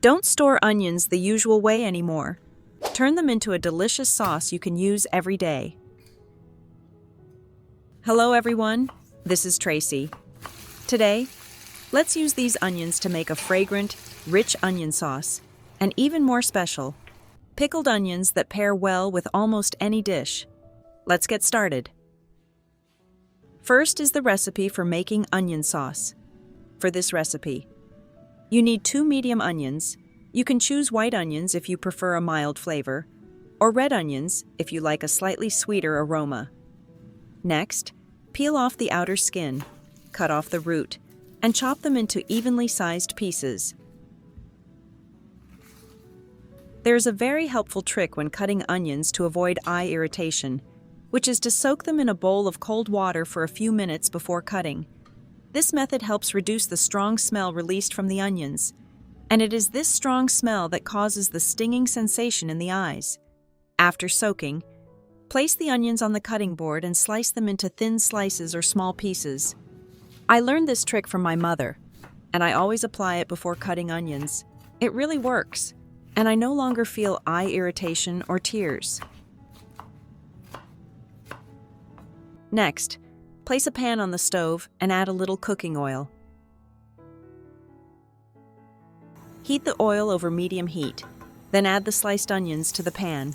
Don't store onions the usual way anymore. Turn them into a delicious sauce you can use every day. Hello everyone, this is Tracy. Today, let's use these onions to make a fragrant, rich onion sauce, and even more special, pickled onions that pair well with almost any dish. Let's get started. First is the recipe for making onion sauce. For this recipe, you need 2 medium onions. You can choose white onions if you prefer a mild flavor, or red onions if you like a slightly sweeter aroma. Next, peel off the outer skin, cut off the root, and chop them into evenly sized pieces. There's a very helpful trick when cutting onions to avoid eye irritation, which is to soak them in a bowl of cold water for a few minutes before cutting. This method helps reduce the strong smell released from the onions, and it is this strong smell that causes the stinging sensation in the eyes. After soaking, place the onions on the cutting board and slice them into thin slices or small pieces. I learned this trick from my mother, and I always apply it before cutting onions. It really works, and I no longer feel eye irritation or tears. Next, place a pan on the stove and add a little cooking oil. Heat the oil over medium heat, then add the sliced onions to the pan.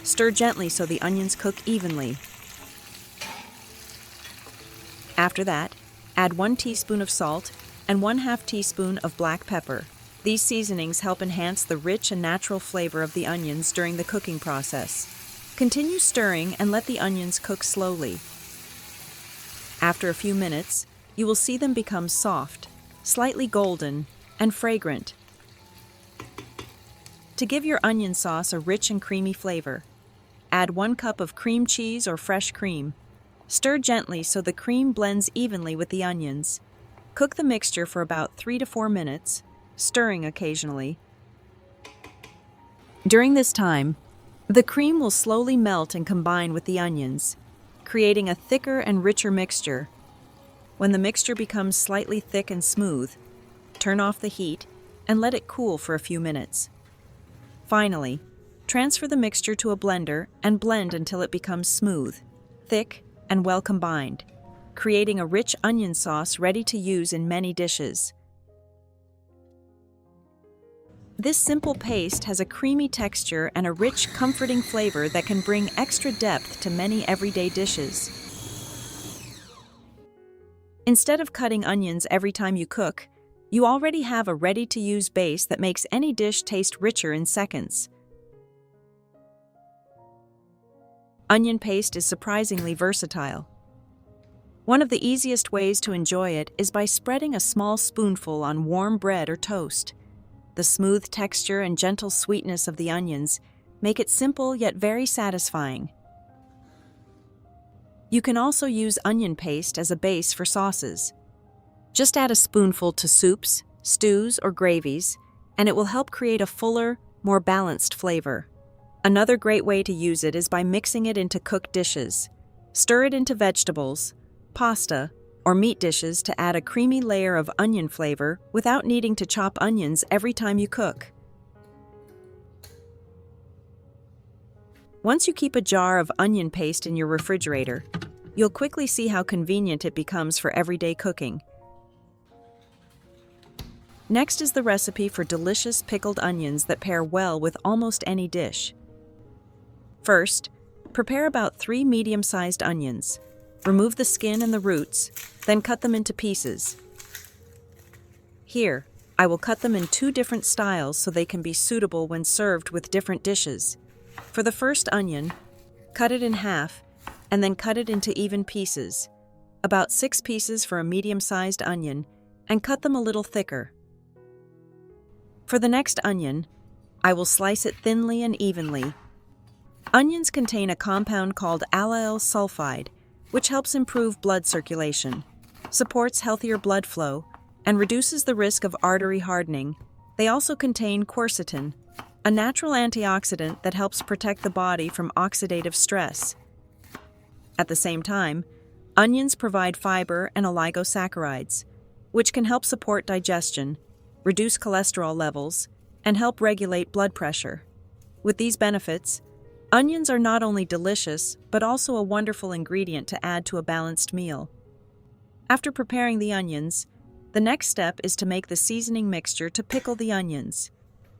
Stir gently so the onions cook evenly. After that, add 1 teaspoon of salt and 1/2 teaspoon of black pepper. These seasonings help enhance the rich and natural flavor of the onions during the cooking process. Continue stirring and let the onions cook slowly. After a few minutes, you will see them become soft, slightly golden, and fragrant. To give your onion sauce a rich and creamy flavor, add 1 cup of cream cheese or fresh cream. Stir gently so the cream blends evenly with the onions. Cook the mixture for about 3 to 4 minutes, stirring occasionally. During this time, the cream will slowly melt and combine with the onions, creating a thicker and richer mixture. When the mixture becomes slightly thick and smooth, turn off the heat and let it cool for a few minutes. Finally, transfer the mixture to a blender and blend until it becomes smooth, thick, and well combined, creating a rich onion sauce ready to use in many dishes. This simple paste has a creamy texture and a rich, comforting flavor that can bring extra depth to many everyday dishes. Instead of cutting onions every time you cook, you already have a ready-to-use base that makes any dish taste richer in seconds. Onion paste is surprisingly versatile. One of the easiest ways to enjoy it is by spreading a small spoonful on warm bread or toast. The smooth texture and gentle sweetness of the onions make it simple yet very satisfying. You can also use onion paste as a base for sauces. Just add a spoonful to soups, stews, or gravies, and it will help create a fuller, more balanced flavor. Another great way to use it is by mixing it into cooked dishes. Stir it into vegetables, pasta, or meat dishes to add a creamy layer of onion flavor without needing to chop onions every time you cook. Once you keep a jar of onion paste in your refrigerator, you'll quickly see how convenient it becomes for everyday cooking. Next is the recipe for delicious pickled onions that pair well with almost any dish. First, prepare about 3 medium-sized onions. Remove the skin and the roots, then cut them into pieces. Here, I will cut them in 2 different styles so they can be suitable when served with different dishes. For the first onion, cut it in half and then cut it into even pieces, about 6 pieces for a medium-sized onion, and cut them a little thicker. For the next onion, I will slice it thinly and evenly. Onions contain a compound called allyl sulfide, which helps improve blood circulation, supports healthier blood flow, and reduces the risk of artery hardening. They also contain quercetin, a natural antioxidant that helps protect the body from oxidative stress. At the same time, onions provide fiber and oligosaccharides. which can help support digestion, reduce cholesterol levels, and help regulate blood pressure. With these benefits, onions are not only delicious, but also a wonderful ingredient to add to a balanced meal. After preparing the onions, the next step is to make the seasoning mixture to pickle the onions.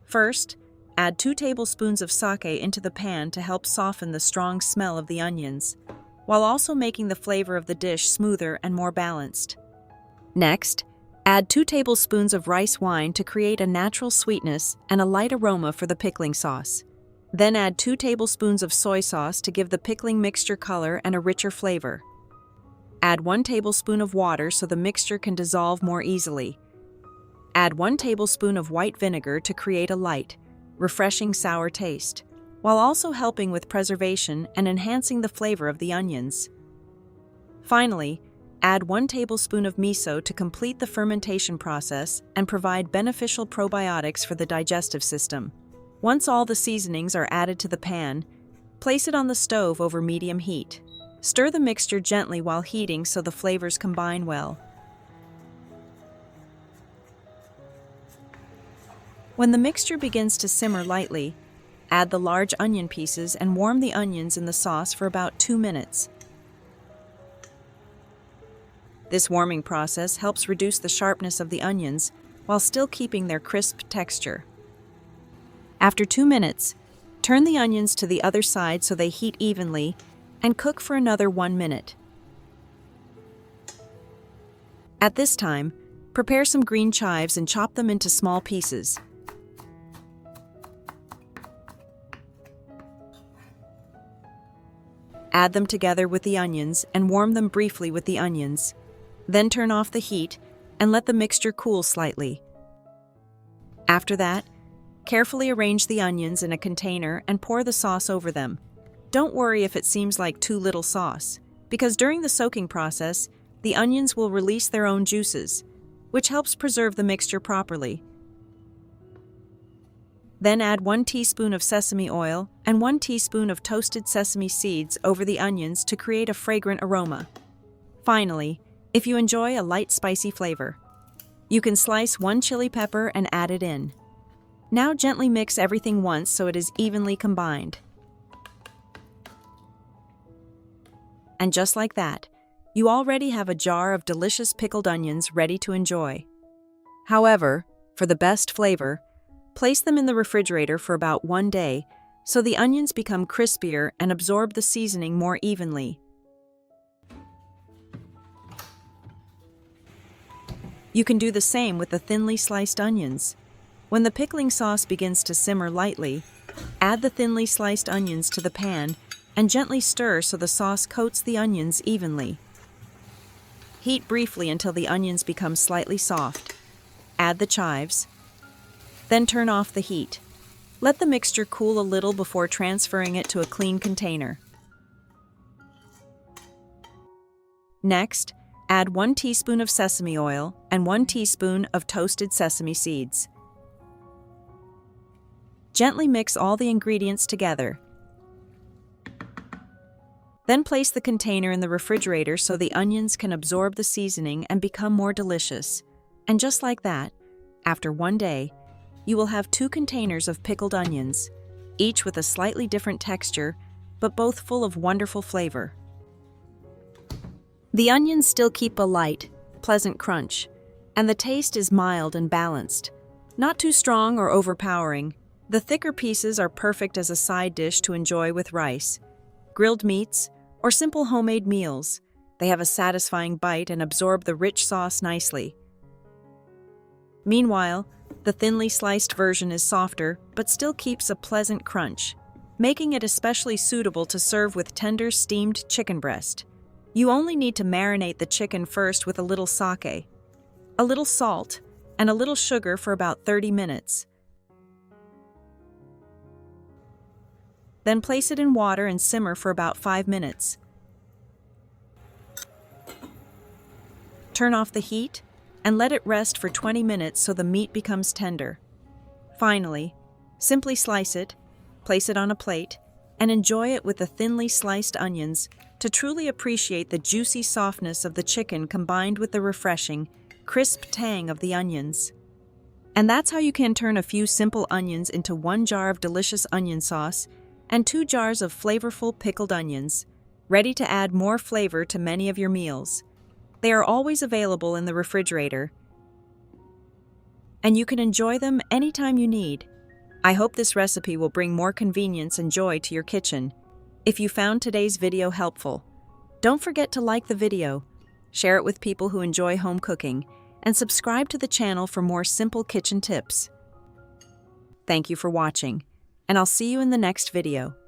First, add 2 tablespoons of sake into the pan to help soften the strong smell of the onions, while also making the flavor of the dish smoother and more balanced. Next, add 2 tablespoons of rice wine to create a natural sweetness and a light aroma for the pickling sauce. Then add 2 tablespoons of soy sauce to give the pickling mixture color and a richer flavor. Add 1 tablespoon of water so the mixture can dissolve more easily. Add 1 tablespoon of white vinegar to create a light, refreshing sour taste, while also helping with preservation and enhancing the flavor of the onions. Finally, add 1 tablespoon of miso to complete the fermentation process and provide beneficial probiotics for the digestive system. Once all the seasonings are added to the pan, place it on the stove over medium heat. Stir the mixture gently while heating so the flavors combine well. When the mixture begins to simmer lightly, add the large onion pieces and warm the onions in the sauce for about 2 minutes. This warming process helps reduce the sharpness of the onions while still keeping their crisp texture. After 2 minutes, turn the onions to the other side so they heat evenly and cook for another 1 minute. At this time, prepare some green chives and chop them into small pieces. Add them together with the onions and warm them briefly with the onions. Then turn off the heat and let the mixture cool slightly. After that, carefully arrange the onions in a container and pour the sauce over them. Don't worry if it seems like too little sauce, because during the soaking process, the onions will release their own juices, which helps preserve the mixture properly. Then add 1 teaspoon of sesame oil and 1 teaspoon of toasted sesame seeds over the onions to create a fragrant aroma. Finally, if you enjoy a light spicy flavor, you can slice 1 chili pepper and add it in. Now gently mix everything once so it is evenly combined. And just like that, you already have a jar of delicious pickled onions ready to enjoy. However, for the best flavor, place them in the refrigerator for about 1 day so the onions become crispier and absorb the seasoning more evenly. You can do the same with the thinly sliced onions. When the pickling sauce begins to simmer lightly, add the thinly sliced onions to the pan and gently stir so the sauce coats the onions evenly. Heat briefly until the onions become slightly soft. Add the chives. Then turn off the heat. Let the mixture cool a little before transferring it to a clean container. Next, add 1 teaspoon of sesame oil and 1 teaspoon of toasted sesame seeds. Gently mix all the ingredients together. Then place the container in the refrigerator so the onions can absorb the seasoning and become more delicious. And just like that, after 1 day, you will have 2 containers of pickled onions, each with a slightly different texture, but both full of wonderful flavor. The onions still keep a light, pleasant crunch, and the taste is mild and balanced. Not too strong or overpowering, the thicker pieces are perfect as a side dish to enjoy with rice, grilled meats, or simple homemade meals. They have a satisfying bite and absorb the rich sauce nicely. Meanwhile, the thinly sliced version is softer, but still keeps a pleasant crunch, making it especially suitable to serve with tender steamed chicken breast. You only need to marinate the chicken first with a little sake, a little salt, and a little sugar for about 30 minutes. Then place it in water and simmer for about 5 minutes. Turn off the heat and let it rest for 20 minutes so the meat becomes tender. Finally, simply slice it, place it on a plate, and enjoy it with the thinly sliced onions to truly appreciate the juicy softness of the chicken combined with the refreshing, crisp tang of the onions. And that's how you can turn a few simple onions into 1 jar of delicious onion sauce and 2 jars of flavorful pickled onions, ready to add more flavor to many of your meals. They are always available in the refrigerator, and you can enjoy them anytime you need. I hope this recipe will bring more convenience and joy to your kitchen. If you found today's video helpful, don't forget to like the video, share it with people who enjoy home cooking, and subscribe to the channel for more simple kitchen tips. Thank you for watching, and I'll see you in the next video.